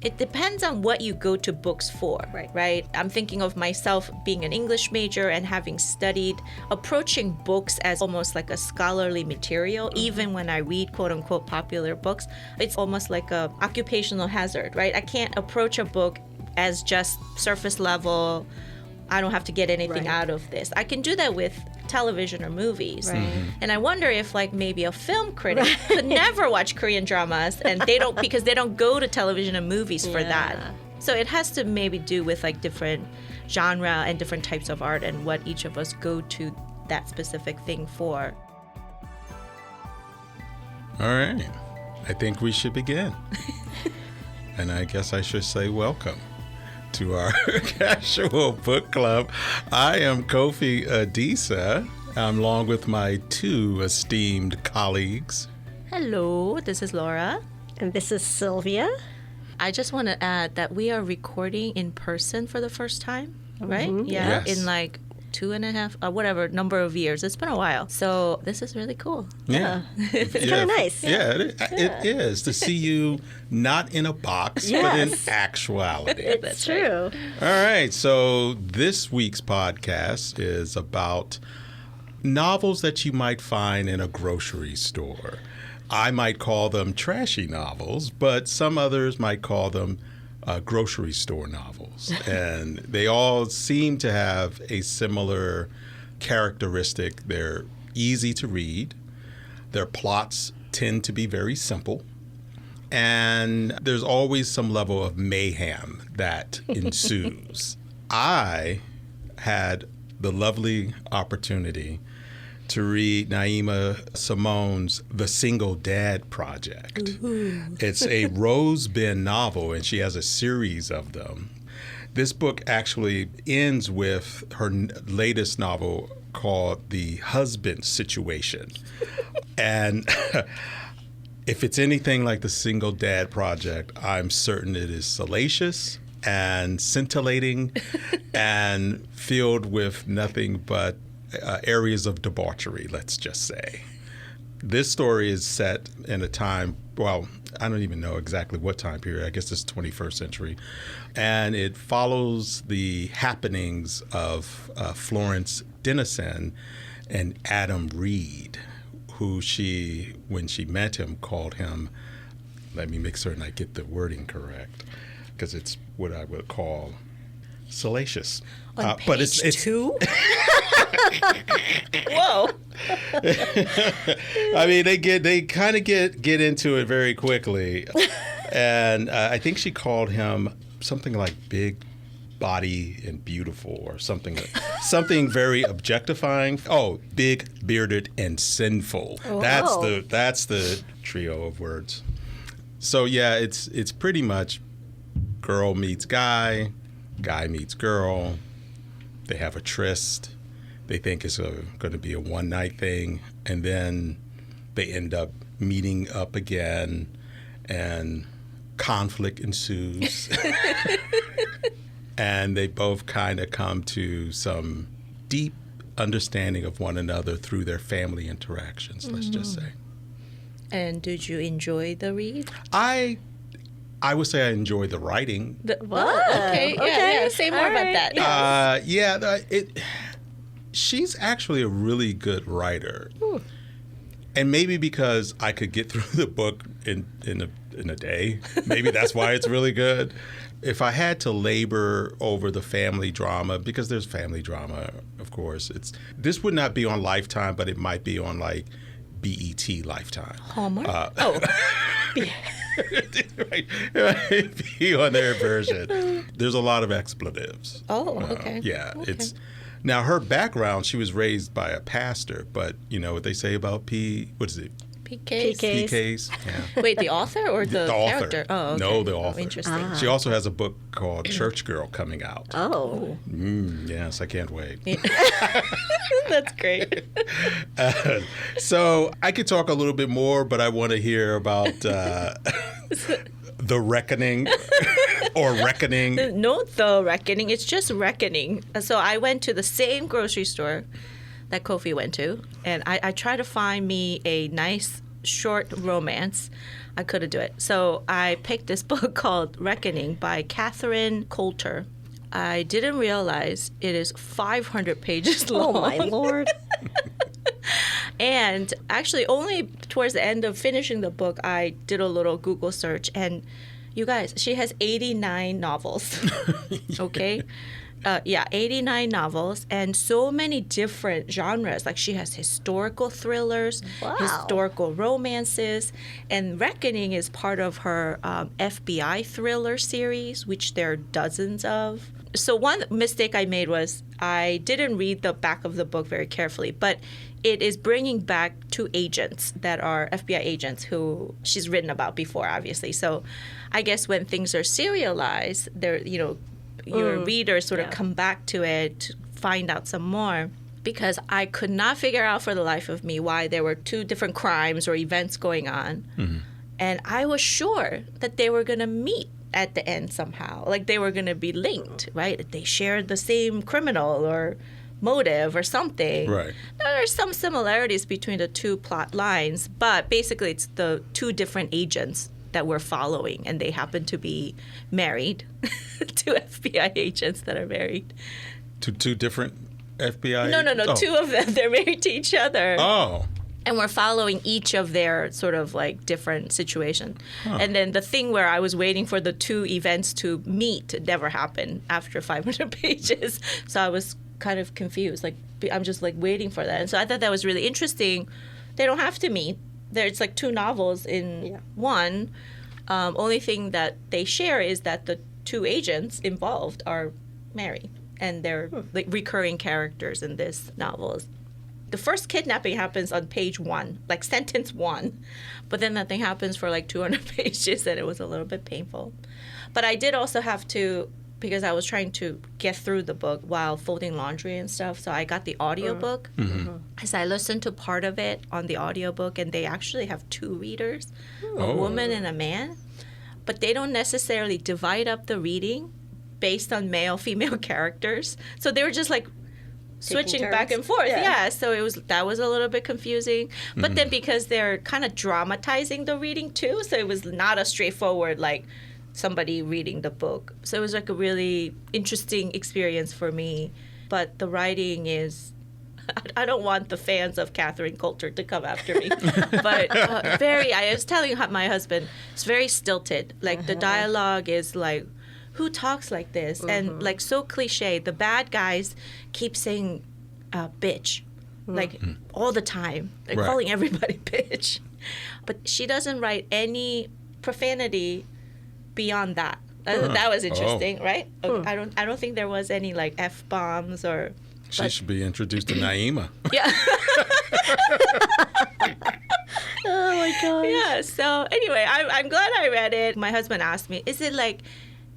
It depends on what you go to books for, right? I'm thinking of myself being an English major and having studied, approaching books as almost like a scholarly material. Even when I read quote unquote popular books, it's almost like a occupational hazard, right? I can't approach a book as just surface level. I don't have to get anything out of this. I can do that with television or movies. And I wonder if like maybe a film critic could never watch Korean dramas and they don't, because they don't go to television and movies for that. So it has to maybe do with like different genre and different types of art and what each of us go to that specific thing for. All right. I think we should begin. And I guess I should say welcome to our casual book club. I am Kofi Adisa. I'm along with my two esteemed colleagues. Hello, this is Laura. And this is Sylvia. I just want to add that we are recording in person for the first time, right? Yeah, Yes. in like 2.5, whatever number of years. It's been a while. So this is really cool. Yeah. It's kind of nice. Yeah, it is to see you not in a box, but in actuality. It's true. All right. So this week's podcast is about novels that you might find in a grocery store. I might call them trashy novels, but some others might call them grocery store novels. And they all seem to have a similar characteristic. They're easy to read. Their plots tend to be very simple. And there's always some level of mayhem that ensues. I had the lovely opportunity to read Naima Simone's The Single Dad Project. It's a Rose Bin novel, and she has a series of them. This book actually ends with her latest novel called The Husband Situation. And if it's anything like The Single Dad Project, I'm certain it is salacious and scintillating and filled with nothing but areas of debauchery, let's just say. This story is set in a time, well, I don't even know exactly what time period. I guess it's 21st century. And it follows the happenings of Florence Dennison and Adam Reed, who she, when she met him, called him, let me make certain I get the wording correct, because it's what I would call salacious. On page but it's 2? Whoa. I mean, they kind of get into it very quickly, and I think she called him something like big body and beautiful, or something very objectifying. Oh, big, bearded, and sinful. Oh. That's the trio of words. So yeah, it's pretty much girl meets guy, guy meets girl. They have a tryst. They think it's going to be a one-night thing, and then they end up meeting up again, and conflict ensues. And they both kind of come to some deep understanding of one another through their family interactions, let's just say. And did you enjoy the read? I would say I enjoy the writing. Okay. Yeah. Say more about that. She's actually a really good writer. And maybe because I could get through the book in a day, maybe that's why it's really good. If I had to labor over the family drama, because there's family drama, of course, this would not be on Lifetime, but it might be on like BET Lifetime. Hallmark? Right. Be on their version. There's a lot of expletives. Oh, okay. Yeah, okay. it's now her background. She was raised by a pastor, but you know what they say about PKs. PKs. Yeah. Wait, the author or the character? Author. Oh, okay. No, the author. Oh, interesting. She also has a book called Church Girl coming out. Oh. Yes, I can't wait. That's great. So I could talk a little bit more, but I want to hear about The Reckoning or Reckoning. No, The Reckoning. It's just Reckoning. So I went to the same grocery store that Kofi went to, and I tried to find me a nice short romance, I couldn't do it. So I picked this book called Reckoning by Catherine Coulter. I didn't realize it is 500 pages long. Oh, my Lord. And actually, only towards the end of finishing the book, I did a little Google search. And you guys, she has 89 novels. Okay? 89 novels and so many different genres. Like she has historical thrillers, Wow. historical romances, and Reckoning is part of her FBI thriller series, which there are dozens of. So one mistake I made was I didn't read the back of the book very carefully, but it is bringing back two agents that are FBI agents who she's written about before, obviously. So I guess when things are serialized, they're, your readers sort of come back to it to find out some more, because I could not figure out for the life of me why there were two different crimes or events going on. Mm-hmm. And I was sure that they were going to meet at the end somehow, like they were going to be linked, right? They shared the same criminal or motive or something. Right. Now, there's some similarities between the two plot lines, but basically it's the two different agents that we're following, and they happen to be married. Two FBI agents that are married. To two different FBI? No. Oh. Two of them, they're married to each other. Oh. And we're following each of their sort of like different situation. Huh. And then the thing where I was waiting for the two events to meet never happened after 500 pages. So I was kind of confused. Like, I'm just like waiting for that. And so I thought that was really interesting. They don't have to meet. There's like two novels in one. Only thing that they share is that the two agents involved are married. And they're like recurring characters in this novel. The first kidnapping happens on page 1, like sentence 1. But then nothing happens for like 200 pages, and it was a little bit painful. But I did also have to, because I was trying to get through the book while folding laundry and stuff, so I got the audiobook. As I listened to part of it on the audiobook, and they actually have two readers, a woman and a man. But they don't necessarily divide up the reading based on male-female characters. So they were just like switching back and forth. Yeah. So that was a little bit confusing. But then because they're kind of dramatizing the reading too, so it was not a straightforward like somebody reading the book. So it was like a really interesting experience for me. But the writing is, I don't want the fans of Catherine Coulter to come after me. But I was telling my husband, it's very stilted. Like the dialogue is like, who talks like this? And like so cliche. The bad guys keep saying bitch, like all the time. They're calling everybody bitch. But she doesn't write any profanity beyond that. That was interesting, right? I don't think there was any like F-bombs or... She should be introduced to Naima. Yeah. Oh my gosh. Yeah. So anyway, I'm glad I read it. My husband asked me, is it like,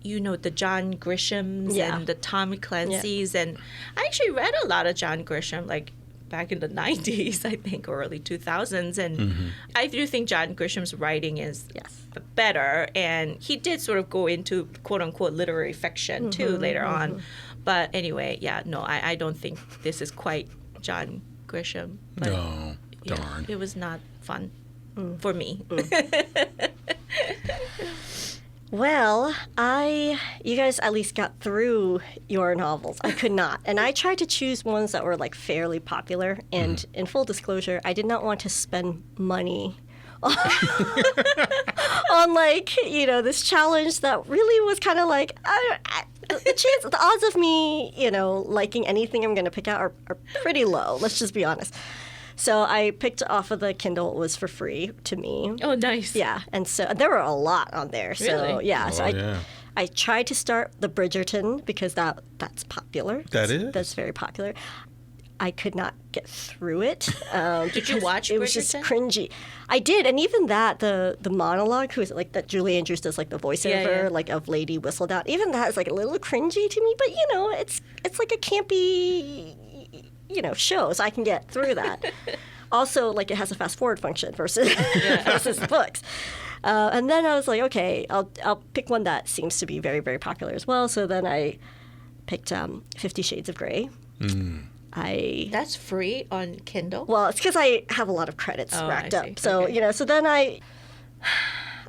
the John Grishams and the Tommy Clancy's? And I actually read a lot of John Grisham, like back in the 90s, I think, or early 2000s. And I do think John Grisham's writing is better. And he did sort of go into quote-unquote literary fiction, too, later on. But anyway, I don't think this is quite John Grisham. But no, darn. It was not fun for me. Well, you guys at least got through your novels. I could not. And I tried to choose ones that were like fairly popular. And in full disclosure, I did not want to spend money on like, this challenge that really was kind of like, the odds of me, liking anything I'm going to pick out are pretty low. Let's just be honest. So I picked off of the Kindle. It was for free to me. Oh, nice. Yeah, and so there were a lot on there. So really? Yeah, I tried to start the Bridgerton because that's popular. That's very popular. I could not get through it. Did you watch Bridgerton? It was just cringy. I did, and even that the monologue, who is like that Julie Andrews does like the voiceover like of Lady Whistledown. Even that is like a little cringy to me, but it's like a campy show, so I can get through that. Also, like it has a fast forward function versus books. And then I was like, okay, I'll pick one that seems to be very, very popular as well. So then I picked 50 Shades of Grey. That's free on Kindle? Well, it's because I have a lot of credits racked up. So, okay. So then I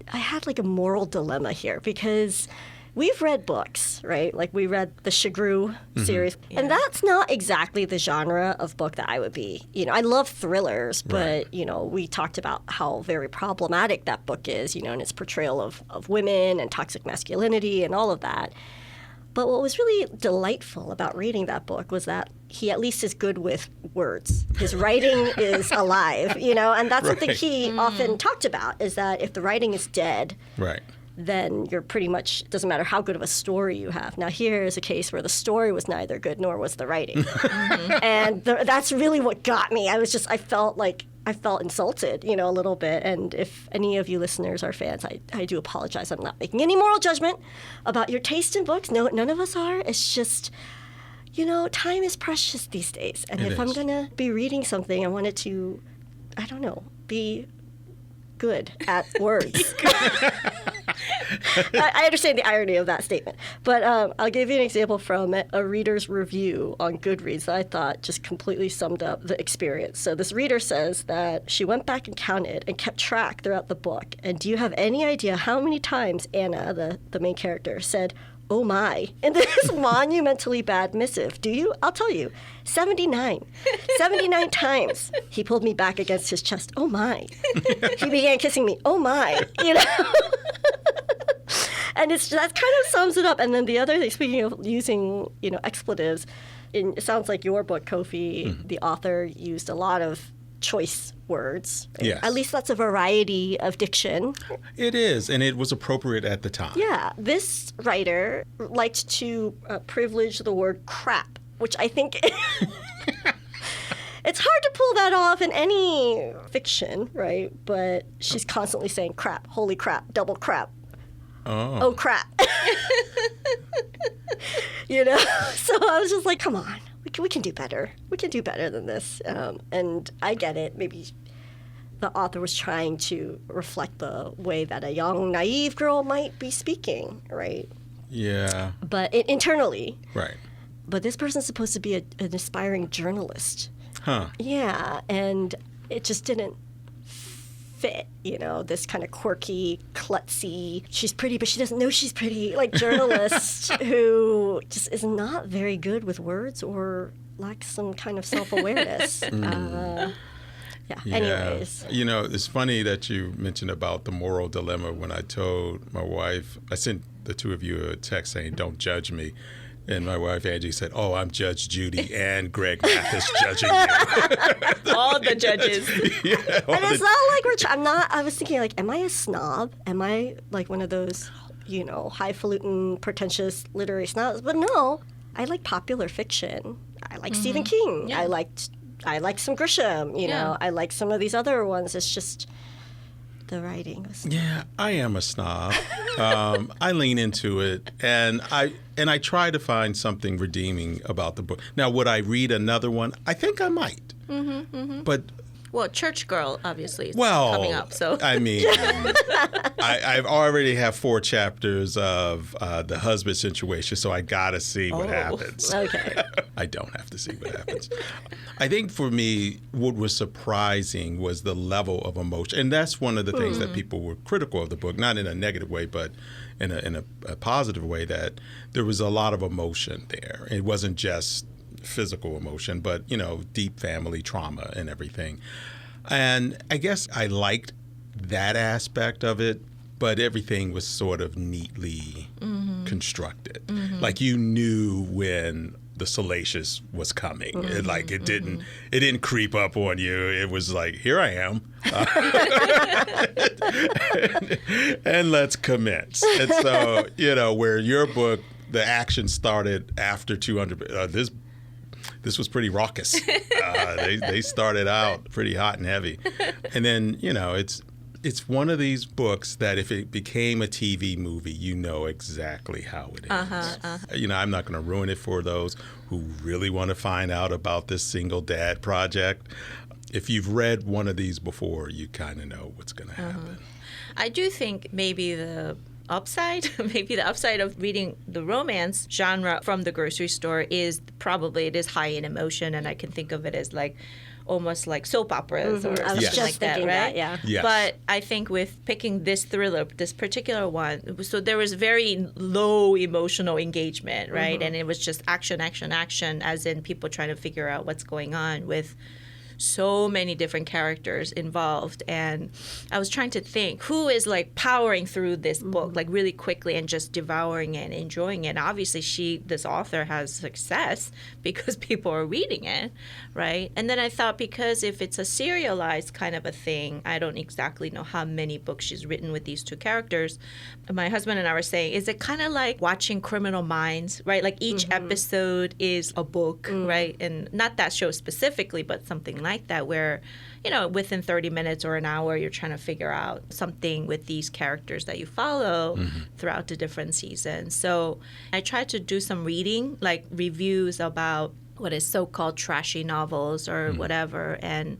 had like a moral dilemma here because we've read books, right? Like we read the Shigru series, and that's not exactly the genre of book that I would be. I love thrillers, but, we talked about how very problematic that book is, and its portrayal of women and toxic masculinity and all of that. But what was really delightful about reading that book was that he at least is good with words. His writing is alive, and that's something he often talked about, is that if the writing is dead, then you're pretty much, doesn't matter how good of a story you have. Now here is a case where the story was neither good nor was the writing. And that's really what got me. I felt insulted, a little bit. And if any of you listeners are fans, I do apologize. I'm not making any moral judgment about your taste in books. No, none of us are. It's just, time is precious these days. And if I'm going to be reading something, I want it to, I don't know, be good at words. I understand the irony of that statement. But I'll give you an example from a reader's review on Goodreads that I thought just completely summed up the experience. So this reader says that she went back and counted and kept track throughout the book. And do you have any idea how many times Anna, the main character, said, "Oh my," in this monumentally bad missive? Do you? I'll tell you. 79. 79 times. He pulled me back against his chest. "Oh my." He began kissing me. "Oh my." And that kind of sums it up. And then the other thing, speaking of using, expletives, it sounds like your book, Kofi, the author used a lot of choice words. Yes. At least that's a variety of diction. It is, and it was appropriate at the time. Yeah. This writer liked to privilege the word crap, which I think it's hard to pull that off in any fiction, right? But she's constantly saying crap, holy crap, double crap. Oh crap. So I was just like, come on, we can do better. We can do better than this. And I get it. Maybe the author was trying to reflect the way that a young, naive girl might be speaking, right? Yeah. But internally. Right. But this person's supposed to be an aspiring journalist. Huh. Yeah, and it just didn't fit, this kind of quirky, klutzy, she's pretty, but she doesn't know she's pretty, like journalist who just is not very good with words or lacks some kind of self-awareness. Anyways. It's funny that you mentioned about the moral dilemma. When I told my wife, I sent the two of you a text saying, "Don't judge me." And my wife, Angie, said, "Oh, I'm Judge Judy and Greg Mathis judging you." All the judges. Yeah, and it's not like I was thinking, like, am I a snob? Am I like one of those, highfalutin, pretentious literary snobs? But no, I like popular fiction. I like Stephen King. Yeah. I like some Grisham, I like some of these other ones. It's just the writing was... Yeah, I am a snob. I lean into it, and I try to find something redeeming about the book. Now, would I read another one? I think I might. But well, Church Girl obviously is coming up. So I mean, I've already have 4 chapters of the husband situation, so I gotta see what happens. Okay. I don't have to see what happens. I think for me, what was surprising was the level of emotion, and that's one of the things that people were critical of the book, not in a negative way, but in a positive way, that there was a lot of emotion there. It wasn't just physical emotion, but deep family trauma and everything. And I guess I liked that aspect of it, but everything was sort of neatly constructed. Like you knew when the salacious was coming. It didn't creep up on you. It was like, here I am. And let's commence. And so, where your book, the action started after 200, this was pretty raucous. They started out pretty hot and heavy. And then, it's one of these books that if it became a TV movie, you know exactly how it ends. I'm not going to ruin it for those who really want to find out about this single dad project. If you've read one of these before, you kind of know what's going to happen. I do think maybe the upside, maybe the upside of reading the romance genre from the grocery store is probably it is high in emotion, and I can think of it as like almost like soap operas or something just like that, thinking right? that, yeah. Yes. But I think with picking this thriller, this particular one, so there was very low emotional engagement, right? And it was just action, action, action, as in people trying to figure out what's going on with so many different characters involved. And I was trying to think who is like powering through this book like really quickly and just devouring it and enjoying it. And obviously this author has success because people are reading it, right? And then I thought, because if it's a serialized kind of a thing, I don't exactly know how many books she's written with these two characters. My husband and I were saying, is it kind of like watching Criminal Minds, right? Like each episode is a book, right? And not that show specifically, but something like that, where, you know, within 30 minutes or an hour, you're trying to figure out something with these characters that you follow throughout the different seasons. So I tried to do some reading, like reviews about what is so-called trashy novels or whatever. And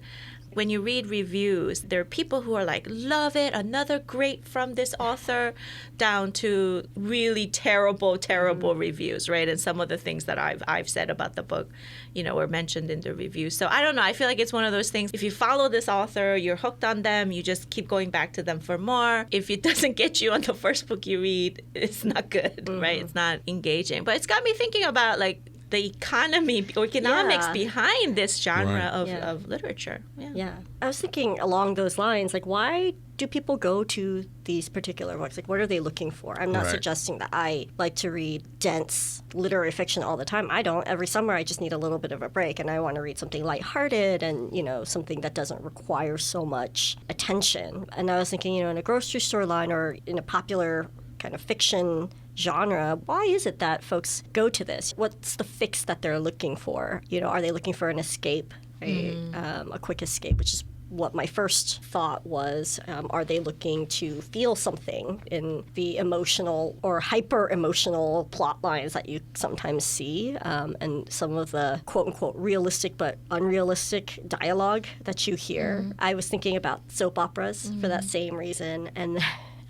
when you read reviews, there are people who are like, love it, another great from this author, down to really terrible, terrible reviews, right? And some of the things that I've said about the book, you know, were mentioned in the review. So I don't know. I feel like it's one of those things. If you follow this author, you're hooked on them. You just keep going back to them for more. If it doesn't get you on the first book you read, it's not good, right? It's not engaging. But it's got me thinking about like the economics behind this genre of literature. Yeah. I was thinking along those lines, like, why do people go to these particular books? Like, what are they looking for? I'm not suggesting that I like to read dense literary fiction all the time. I don't. Every summer, I just need a little bit of a break, and I want to read something lighthearted and, you know, something that doesn't require so much attention. And I was thinking, you know, in a grocery store line or in a popular kind of fiction genre, why is it that folks go to this? What's the fix that they're looking for? You know, are they looking for an escape, right? A quick escape, which is what my first thought was. Are they looking to feel something in the emotional or hyper-emotional plot lines that you sometimes see, and some of the quote-unquote realistic but unrealistic dialogue that you hear? I was thinking about soap operas for that same reason, and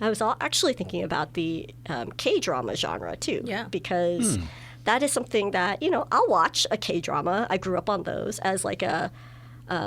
I was actually thinking about the K-drama genre, too, because that is something that, you know, I'll watch a K-drama. I grew up on those as like a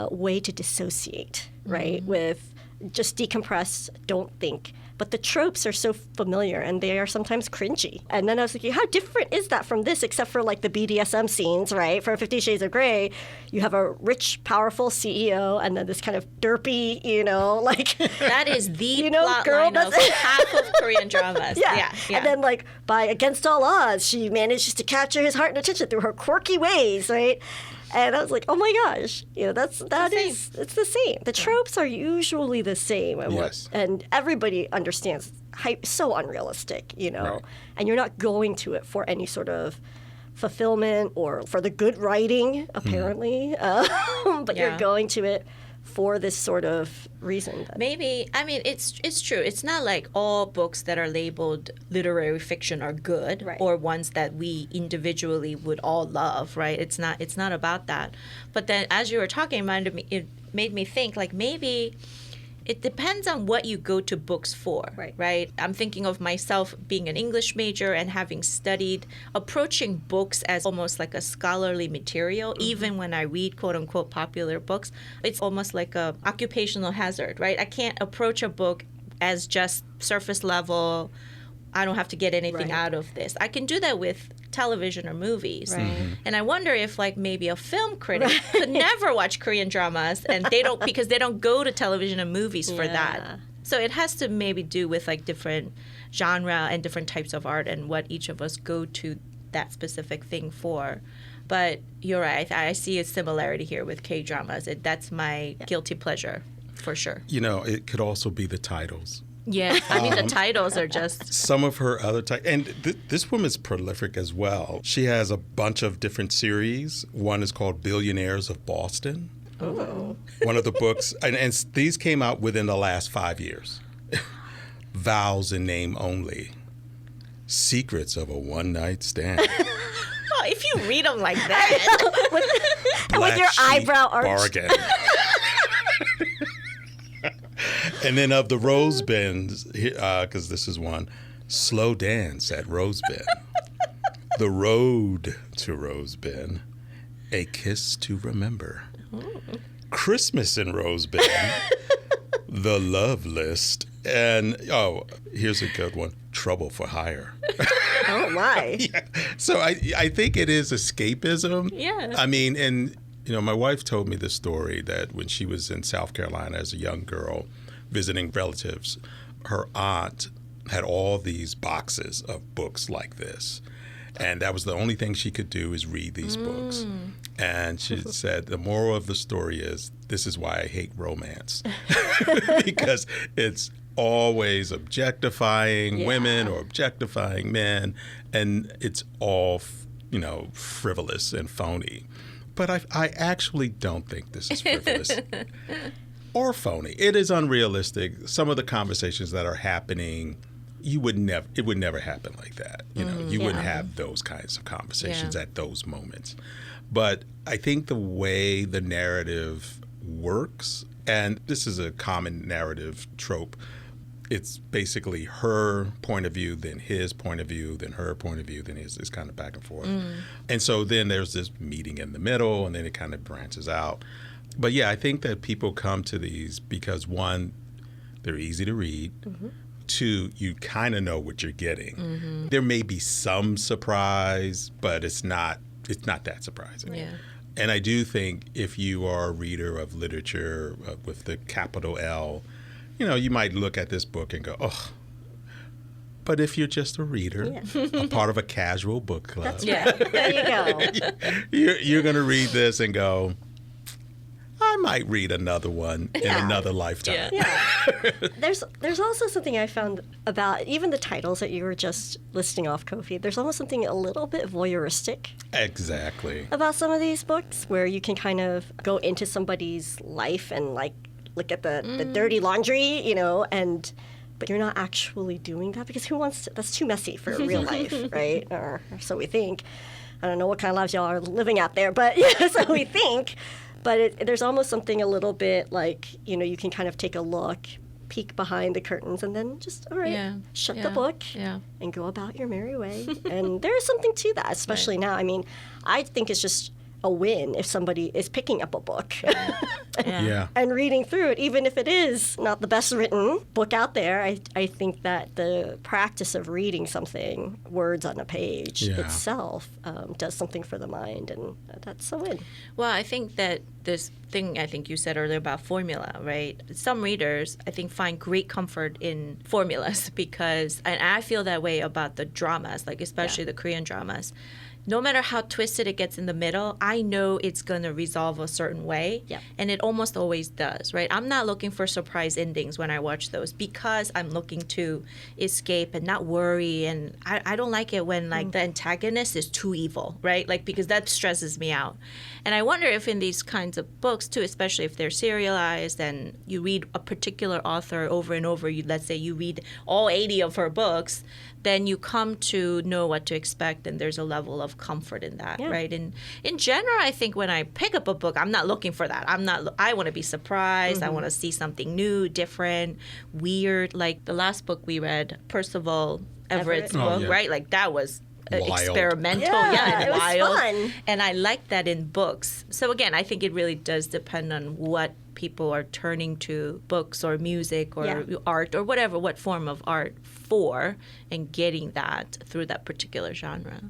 way to dissociate, right, with just decompress, don't think. But the tropes are so familiar, and they are sometimes cringy. And then I was thinking, how different is that from this, except for like the BDSM scenes, right? For 50 Shades of Grey, you have a rich, powerful CEO, and then this kind of derpy, you know, like... That is the you know, plot girl line of half of Korean dramas. Yeah. And then, like, by against all odds, she manages to capture his heart and attention through her quirky ways, right? And I was like, oh my gosh, you know, it's the same. The tropes are usually the same, and and everybody understands so unrealistic, you know, and you're not going to it for any sort of fulfillment or for the good writing, apparently, but you're going to it for this sort of reason. Maybe, I mean, it's true. It's not like all books that are labeled literary fiction are good, or ones that we individually would all love, right? It's not about that. But then as you were talking, it made me think, like, maybe it depends on what you go to books for, right? I'm thinking of myself being an English major and having studied, approaching books as almost like a scholarly material. Even when I read quote-unquote popular books, it's almost like a occupational hazard, right? I can't approach a book as just surface level, I don't have to get anything out of this. I can do that with television or movies. And I wonder if, like, maybe a film critic could never watch Korean dramas, and they don't, because they don't go to television and movies for that. So it has to maybe do with like different genre and different types of art and what each of us go to that specific thing for. But you're right. I see a similarity here with K-dramas. That's my guilty pleasure for sure. You know, it could also be the titles. Yeah, I mean, the titles are just... Some of her other titles, and this woman's prolific as well. She has a bunch of different series. One is called Billionaires of Boston. Oh. One of the books, and these came out within the last 5 years. Vows in Name Only. Secrets of a One-Night Stand. Oh, if you read them like that. with your eyebrow arch. Bargain. And then of the Rose Bins, because this is one, Slow Dance at Rosebin, The Road to Rosebin, A Kiss to Remember, Christmas in Rosebin, The Love List, and, here's a good one, Trouble for Hire. Oh, my. Yeah. So I think it is escapism. Yeah. I mean, and, my wife told me the story that when she was in South Carolina as a young girl visiting relatives, her aunt had all these boxes of books like this. And that was the only thing she could do is read these books. And she said, the moral of the story is, this is why I hate romance. Because it's always objectifying women or objectifying men. And it's all, frivolous and phony. But I actually don't think this is frivolous. Or phony. It is unrealistic. Some of the conversations that are happening, it would never happen like that. You wouldn't have those kinds of conversations at those moments. But I think the way the narrative works, and this is a common narrative trope, it's basically her point of view, then his point of view, then her point of view, then his. It's kind of back and forth. And so then there's this meeting in the middle, and then it kind of branches out. But yeah, I think that people come to these because, one, they're easy to read. Two, you kind of know what you're getting. There may be some surprise, but it's not that surprising. Yeah. And I do think if you are a reader of literature with the capital L, you might look at this book and go, oh. But if you're just a reader, a part of a casual book club, There you go. you're going to read this and go, I might read another one in another lifetime. There's also something I found about even the titles that you were just listing off, Kofi. There's almost something a little bit voyeuristic. Exactly. About some of these books where you can kind of go into somebody's life and look at the dirty laundry, but you're not actually doing that because who wants to? That's too messy for real life, right? Or so we think. I don't know what kind of lives y'all are living out there, but so we think. But there's almost something a little bit like, you can kind of take a look, peek behind the curtains, and then just, all right, shut the book and go about your merry way. And there's something to that, especially now. I mean, I think it's just a win if somebody is picking up a book and reading through it, even if it is not the best written book out there. I think that the practice of reading something, words on a page itself, does something for the mind, and that's a win. Well, I think that this thing I think you said earlier about formula, right? Some readers, I think, find great comfort in formulas because, and I feel that way about the dramas, like especially the Korean dramas. No matter how twisted it gets in the middle, I know it's going to resolve a certain way. Yeah. And it almost always does, right? I'm not looking for surprise endings when I watch those because I'm looking to escape and not worry. And I don't like it when the antagonist is too evil, right? Because that stresses me out. And I wonder if in these kinds of books too, especially if they're serialized and you read a particular author over and over, let's say you read all 80 of her books, then you come to know what to expect, and there's a level of comfort in that, right? And in general, I think when I pick up a book, I'm not looking for that. I want to be surprised. I want to see something new, different, weird. Like the last book we read, Percival Everett's book, right? That was wild. Experimental, and it was wild. Fun. And I like that in books. So again, I think it really does depend on what people are turning to books or music or art or whatever, what form of art for, and getting that through that particular genre.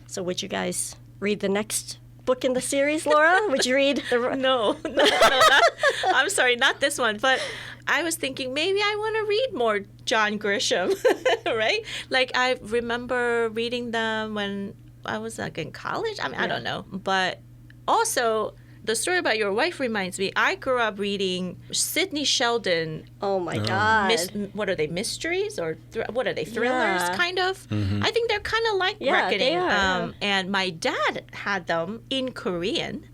So would you guys read the next book in the series, Laura? Would you read the... No, I'm sorry, not this one. But I was thinking maybe I want to read more John Grisham, right? I remember reading them when I was in college. I mean, I don't know. But also, the story about your wife reminds me, I grew up reading Sidney Sheldon. Oh, my God. What are they, mysteries? Or what are they, thrillers, kind of? I think they're kind of like Reckoning. They are. And my dad had them in Korean.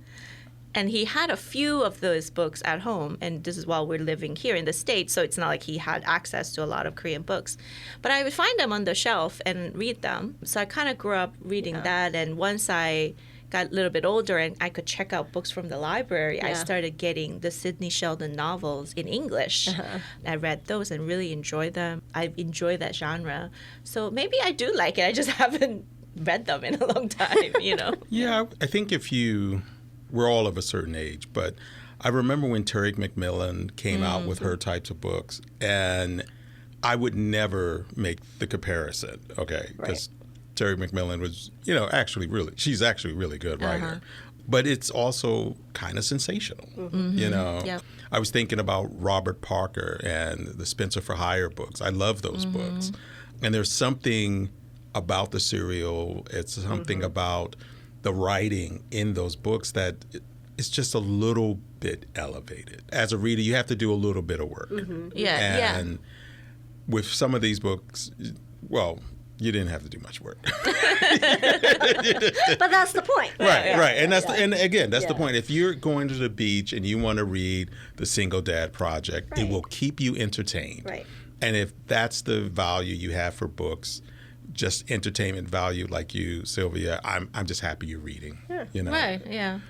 And he had a few of those books at home. And this is while we're living here in the States, so it's not like he had access to a lot of Korean books. But I would find them on the shelf and read them. So I kind of grew up reading that. And once I got a little bit older and I could check out books from the library, I Yeah. started getting the Sidney Sheldon novels in English. I read those and really enjoyed them. I enjoy that genre. So maybe I do like it. I just haven't read them in a long time, you know? Yeah, I think we're all of a certain age, but I remember when Terry McMillan came out with her types of books, and I would never make the comparison, okay? Because Terry McMillan was, she's actually a really good writer. But it's also kind of sensational, you know? Yep. I was thinking about Robert Parker and the Spencer for Hire books. I love those books. And there's something about the serial, it's something about the writing in those books that it's just a little bit elevated. As a reader, you have to do a little bit of work. Yeah, and with some of these books, well, you didn't have to do much work. But that's the point. Right. And and again, that's the point. If you're going to the beach and you want to read The Single Dad Project, it will keep you entertained. Right. And if that's the value you have for books, just entertainment value like you, Sylvia, I'm just happy you're reading. You know? Right, yeah.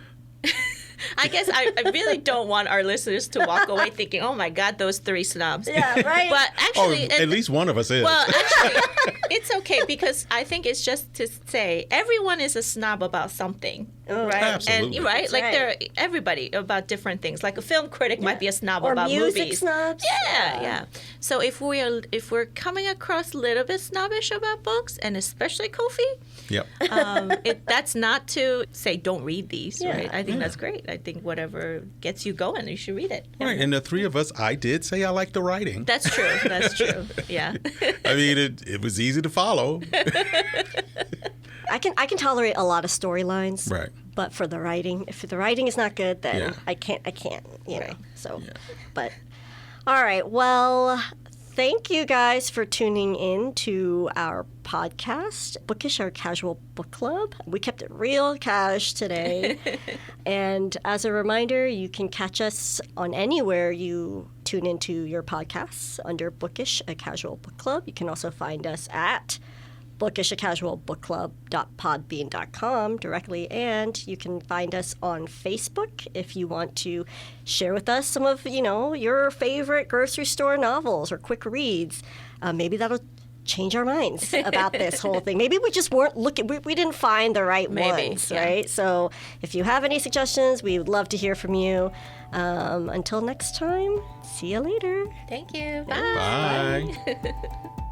I guess I really don't want our listeners to walk away thinking, oh my God, those three snobs. Yeah, right. But actually, at least one of us is. well, actually, it's okay because I think it's just to say everyone is a snob about something, right? Absolutely. And right, That's like right. everybody about different things. Like a film critic might be a snob Or about music movies. snobs. Yeah. So if we're coming across a little bit snobbish about books, and especially Kofi, Yep. that's not to say don't read these, Yeah. right? I think that's great. I think whatever gets you going, you should read it. Right. And the three of us, I did say I like the writing. That's true. That's true. Yeah. I mean, it was easy to follow. I can tolerate a lot of storylines. Right. But for the writing, if the writing is not good, then Yeah. I can't, you know. So, but all right. Well, thank you guys for tuning in to our podcast, Bookish, our casual book club. We kept it real cash today. And as a reminder, you can catch us on anywhere you tune into your podcasts under Bookish, a casual book club. You can also find us at bookishacasualbookclub.podbean.com directly, and you can find us on Facebook if you want to share with us some of your favorite grocery store novels or quick reads. Maybe that'll change our minds about this whole thing. Maybe we just weren't looking, we didn't find the right ones, right? So if you have any suggestions, we would love to hear from you. Until next time, see you later. Thank you. Bye. Bye.